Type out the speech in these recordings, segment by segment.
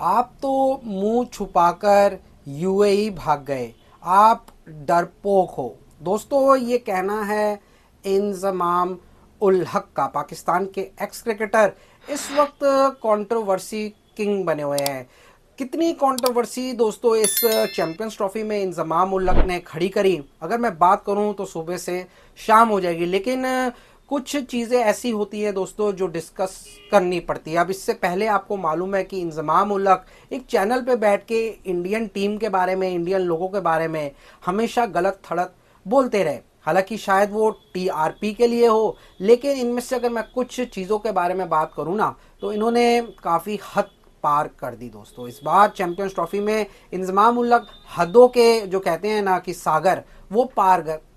आप तो मुंह छुपाकर यूएई भाग गए, आप डरपोक हो। दोस्तों, ये कहना है इंजमाम उल हक का। पाकिस्तान के एक्स क्रिकेटर इस वक्त कंट्रोवर्सी किंग बने हुए हैं। कितनी कंट्रोवर्सी दोस्तों इस चैंपियंस ट्रॉफी में इंजमाम उल हक ने खड़ी करी, अगर मैं बात करूं तो सुबह से शाम हो जाएगी। लेकिन कुछ चीज़ें ऐसी होती है दोस्तों जो डिस्कस करनी पड़ती है। अब इससे पहले आपको मालूम है कि इंजमाम उल हक एक चैनल पे बैठ के इंडियन टीम के बारे में, इंडियन लोगों के बारे में हमेशा गलत थड़त बोलते रहे। हालांकि शायद वो टीआरपी के लिए हो, लेकिन इनमें से अगर मैं कुछ चीज़ों के बारे में बात करूँ ना, तो इन्होंने काफ़ी हद पार कर दी दोस्तों। इस बार चैंपियंस ट्रॉफी में इंजमाम उल हक हदों के जो कहते हैं ना कि सागर, वो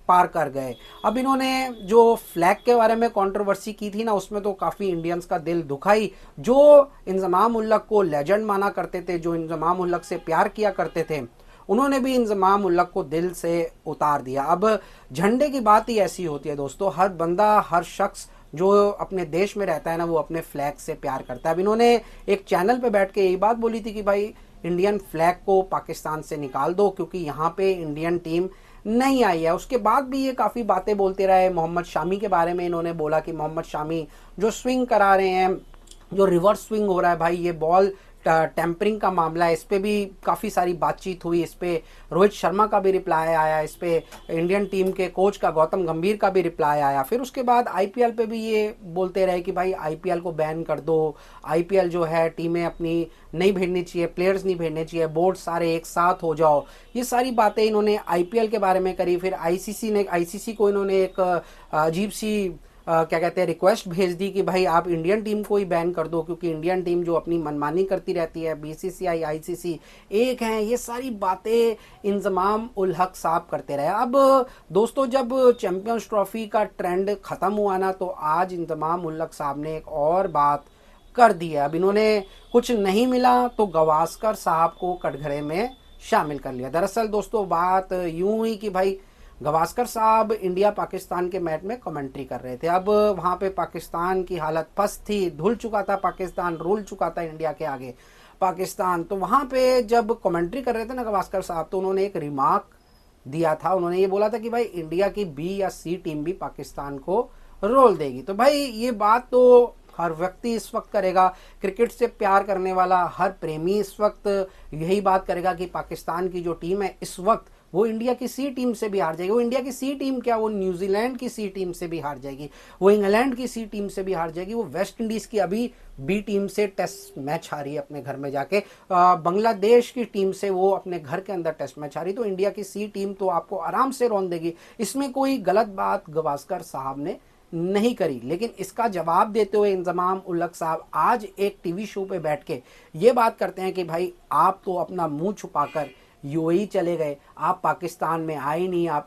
पार कर गए। अब इन्होंने जो फ्लैग के बारे में कंट्रोवर्सी की थी ना, उसमें तो काफ़ी इंडियंस का दिल दुखाई। जो इंजमाम उल हक को लेजेंड माना करते थे, जो इंजमाम उल हक से प्यार किया करते थे, उन्होंने भी इंजमाम उल हक को दिल से उतार दिया। अब झंडे की बात ही ऐसी होती है दोस्तों, हर बंदा, हर शख्स जो अपने देश में रहता है ना, वो अपने फ्लैग से प्यार करता है। अब इन्होंने एक चैनल पे बैठ के यही बात बोली थी कि भाई इंडियन फ्लैग को पाकिस्तान से निकाल दो, क्योंकि यहाँ पे इंडियन टीम नहीं आई है। उसके बाद भी ये काफ़ी बातें बोलते रहे। मोहम्मद शामी के बारे में इन्होंने बोला कि मोहम्मद शामी जो स्विंग करा रहे हैं, जो रिवर्स स्विंग हो रहा है, भाई ये बॉल टेम्परिंग का मामला है। इस पर भी काफ़ी सारी बातचीत हुई। इस पर रोहित शर्मा का भी रिप्लाई आया, इस पर इंडियन टीम के कोच का गौतम गंभीर का भी रिप्लाई आया। फिर उसके बाद आईपीएल पे भी ये बोलते रहे कि भाई आईपीएल को बैन कर दो, आईपीएल जो है टीमें अपनी नहीं भेजनी चाहिए, प्लेयर्स नहीं भेजने चाहिए, बोर्ड सारे एक साथ हो जाओ। ये सारी बातें इन्होंने आईपीएल के बारे में करी। फिर आईसीसी को इन्होंने एक अजीब सी क्या कहते हैं रिक्वेस्ट भेज दी कि भाई आप इंडियन टीम को ही बैन कर दो, क्योंकि इंडियन टीम जो अपनी मनमानी करती रहती है, बीसीसीआई आईसीसी एक हैं। ये सारी बातें इंजमाम उल हक साहब करते रहे। अब दोस्तों, जब चैंपियंस ट्रॉफी का ट्रेंड खत्म हुआ ना, तो आज इंजमाम उल हक साहब ने एक और बात कर दी है। अब इन्होंने कुछ नहीं मिला तो गवास्कर साहब को कटघरे में शामिल कर लिया। दरअसल दोस्तों बात यूं हुई कि भाई गवास्कर साहब इंडिया पाकिस्तान के मैच में कमेंट्री कर रहे थे। अब वहाँ पे पाकिस्तान की हालत पस्त थी, धुल चुका था पाकिस्तान, रुल चुका था इंडिया के आगे पाकिस्तान। तो वहाँ पे जब कमेंट्री कर रहे थे ना गवास्कर साहब, तो उन्होंने एक रिमार्क दिया था। उन्होंने ये बोला था कि भाई इंडिया की बी या सी टीम भी पाकिस्तान को रोल देगी। तो भाई ये बात तो हर व्यक्ति इस वक्त करेगा, क्रिकेट से प्यार करने वाला हर प्रेमी इस वक्त यही बात करेगा कि पाकिस्तान की जो टीम है इस वक्त वो इंडिया की सी टीम से भी हार जाएगी। वो इंडिया की सी टीम क्या, वो न्यूजीलैंड की सी टीम से भी हार जाएगी, वो इंग्लैंड की सी टीम से भी हार जाएगी, वो वेस्ट इंडीज की अभी बी टीम से टेस्ट मैच हारी है अपने घर में जाके, बांग्लादेश की टीम से वो अपने घर के अंदर टेस्ट मैच हारी। तो इंडिया की सी टीम तो आपको आराम से रौंद देगी। इसमें कोई गलत बात गवास्कर साहब ने नहीं करी। लेकिन इसका जवाब देते हुए इंजमाम उल हक साहब आज एक टीवी शो पे बैठ के ये बात करते हैं कि भाई आप तो अपना मुंह छुपाकर यूएई चले गए, आप पाकिस्तान में आए नहीं, आप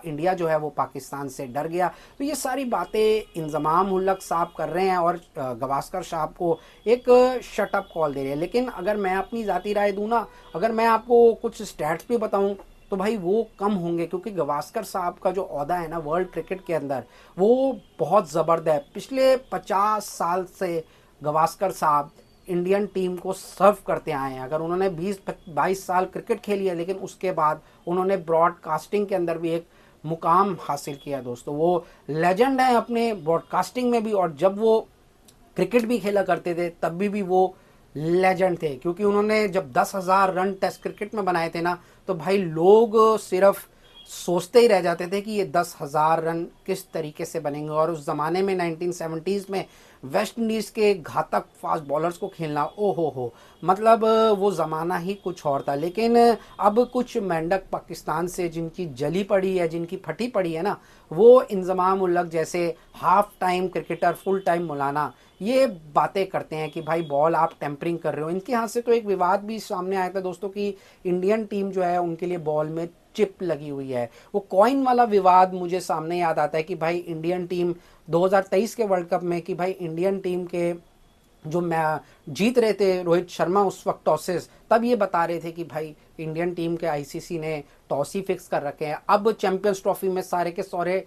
इंडिया जो है वो पाकिस्तान से डर गया। तो ये सारी बातें इंजमाम उल हक साहब कर रहे हैं और गवास्कर साहब को एक शटअप कॉल दे रहे हैं। लेकिन अगर मैं अपनी ज़ाती राय दूँ ना, अगर मैं आपको कुछ स्टैट्स भी बताऊँ, तो भाई वो कम होंगे, क्योंकि गवास्कर साहब का जो ओहदा है ना वर्ल्ड क्रिकेट के अंदर, वो बहुत ज़बरदस्त है। पिछले 50 साल से गवास्कर साहब इंडियन टीम को सर्व करते आए हैं। अगर उन्होंने 20-22 साल क्रिकेट खेली है, लेकिन उसके बाद उन्होंने ब्रॉडकास्टिंग के अंदर भी एक मुकाम हासिल किया दोस्तों। वो लेजेंड है अपने ब्रॉडकास्टिंग में भी, और जब वो क्रिकेट भी खेला करते थे तब भी वो लेजेंड थे, क्योंकि उन्होंने जब 10,000 रन टेस्ट क्रिकेट में बनाए थे ना, तो भाई लोग सिर्फ सोचते ही रह जाते थे कि ये 10,000 रन किस तरीके से बनेंगे। और उस ज़माने में 1970s में वेस्ट इंडीज़ के घातक फास्ट बॉलर्स को खेलना, ओ हो, मतलब वो ज़माना ही कुछ और था। लेकिन अब कुछ मेंढक पाकिस्तान से जिनकी जली पड़ी है, जिनकी फटी पड़ी है ना, वो इंजमाम उल हक जैसे half time cricketer, full time मौलाना ये बातें करते हैं कि भाई बॉल आप टेम्परिंग कर रहे हो। इनके हाथ से तो एक विवाद भी सामने आया था दोस्तों कि इंडियन टीम जो है उनके लिए बॉल में चिप लगी हुई है। वो कॉइन वाला विवाद मुझे सामने याद आता है कि भाई इंडियन टीम 2023 के वर्ल्ड कप में, कि भाई इंडियन टीम के जो जीत रहे थे रोहित शर्मा उस वक्त टॉसेस, तब ये बता रहे थे कि भाई इंडियन टीम के आईसीसी ने टॉस ही फिक्स कर रखे हैं। अब चैंपियंस ट्रॉफी में सारे के सारे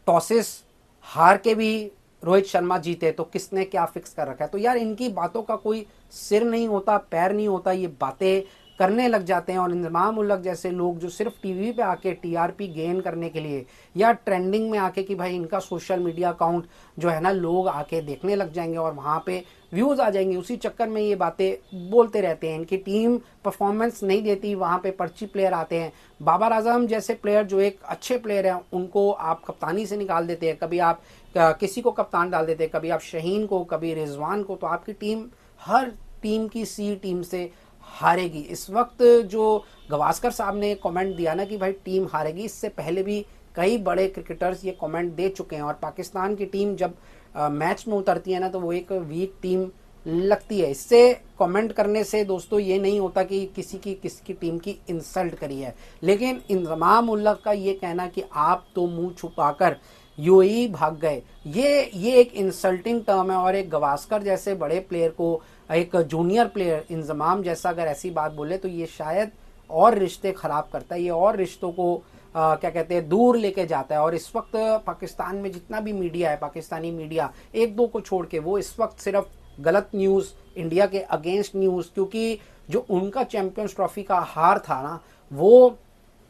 टॉसेस हार के भी रोहित शर्मा जीते, तो किसने क्या फिक्स कर रखा है। तो यार इनकी बातों का कोई सिर नहीं होता, पैर नहीं होता, ये बातें करने लग जाते हैं। और इंजमाम उल हक जैसे लोग जो सिर्फ टीवी पे आके टीआरपी गेन करने के लिए या ट्रेंडिंग में आके कि भाई इनका सोशल मीडिया अकाउंट जो है ना लोग आके देखने लग जाएंगे और वहाँ पे व्यूज़ आ जाएंगे, उसी चक्कर में ये बातें बोलते रहते हैं। इनकी टीम परफॉर्मेंस नहीं देती, वहाँ पे पर्ची प्लेयर आते हैं। बाबर आजम जैसे प्लेयर जो एक अच्छे प्लेयर हैं उनको आप कप्तानी से निकाल देते हैं, कभी आप किसी को कप्तान डाल देते हैं, कभी आप शहीन को, कभी रिजवान को, तो आपकी टीम हर टीम की सी टीम से हारेगी। इस वक्त जो गवास्कर साहब ने कमेंट दिया ना कि भाई टीम हारेगी, इससे पहले भी कई बड़े क्रिकेटर्स ये कमेंट दे चुके हैं। और पाकिस्तान की टीम जब मैच में उतरती है ना तो वो एक वीक टीम लगती है। इससे कमेंट करने से दोस्तों ये नहीं होता कि किसी की टीम की इंसल्ट करी है, लेकिन इंजमाम उल हक का ये कहना कि आप तो मुंह छुपाकर यूएई भाग गए, ये एक इंसल्टिंग टर्म है। और एक गवास्कर जैसे बड़े प्लेयर को एक जूनियर प्लेयर इंजमाम जैसा अगर ऐसी बात बोले तो ये शायद और रिश्ते खराब करता है, ये और रिश्तों को क्या कहते हैं दूर लेके जाता है। और इस वक्त पाकिस्तान में जितना भी मीडिया है, पाकिस्तानी मीडिया एक दो को छोड़ के, वो इस वक्त सिर्फ गलत न्यूज़, इंडिया के अगेंस्ट न्यूज़, क्योंकि जो उनका चैंपियंस ट्रॉफी का हार था ना वो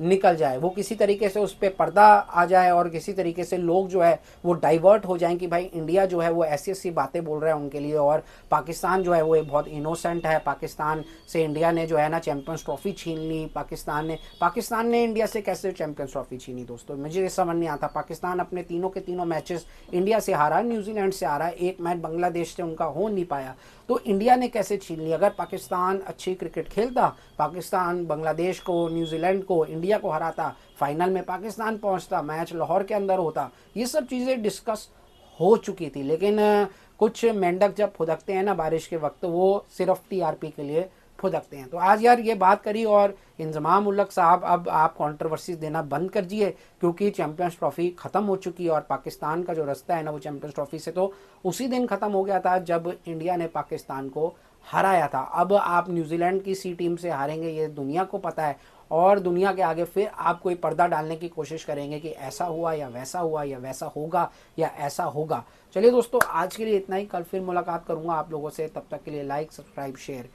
निकल जाए, वो किसी तरीके से उस पर पर्दा आ जाए और किसी तरीके से लोग जो है वो डाइवर्ट हो जाएं कि भाई इंडिया जो है वो ऐसी ऐसी बातें बोल रहा है उनके लिए, और पाकिस्तान जो है वो एक बहुत इनोसेंट है। पाकिस्तान से इंडिया ने जो है ना चैंपियंस ट्रॉफी छीन ली। पाकिस्तान ने इंडिया से कैसे चैंपियंस ट्रॉफी छीनी दोस्तों, मुझे ये समझ नहीं आता। पाकिस्तान अपने तीनों के तीनों मैचेस इंडिया से हारा, न्यूजीलैंड से हारा, एक मैच बांग्लादेश से उनका हो नहीं पाया, तो इंडिया ने कैसे छीन ली। अगर पाकिस्तान अच्छी क्रिकेट खेलता, पाकिस्तान बांग्लादेश को, न्यूजीलैंड को, इंडिया को हराता, फाइनल में पाकिस्तान पहुंचता, मैच लाहौर के अंदर होता, ये सब चीज़ें डिस्कस हो चुकी थी। लेकिन कुछ मेंढक जब फुदकते हैं ना बारिश के वक्त, वो सिर्फ टीआरपी के लिए फुदकते हैं। तो आज यार ये बात करी। और इंजमाम उल हक साहब अब आप कंट्रोवर्सीज देना बंद कर दिए, क्योंकि चैंपियंस ट्रॉफी खत्म हो चुकी है और पाकिस्तान का जो रास्ता है ना वो चैंपियंस ट्रॉफी से तो उसी दिन खत्म हो गया था जब इंडिया ने पाकिस्तान को हराया था। अब आप न्यूजीलैंड की सी टीम से हारेंगे, ये दुनिया को पता है, और दुनिया के आगे फिर आप कोई पर्दा डालने की कोशिश करेंगे कि ऐसा हुआ या वैसा हुआ या वैसा होगा या ऐसा होगा। चलिए दोस्तों, आज के लिए इतना ही। कल फिर मुलाकात करूंगा आप लोगों से, तब तक के लिए लाइक, सब्सक्राइब, शेयर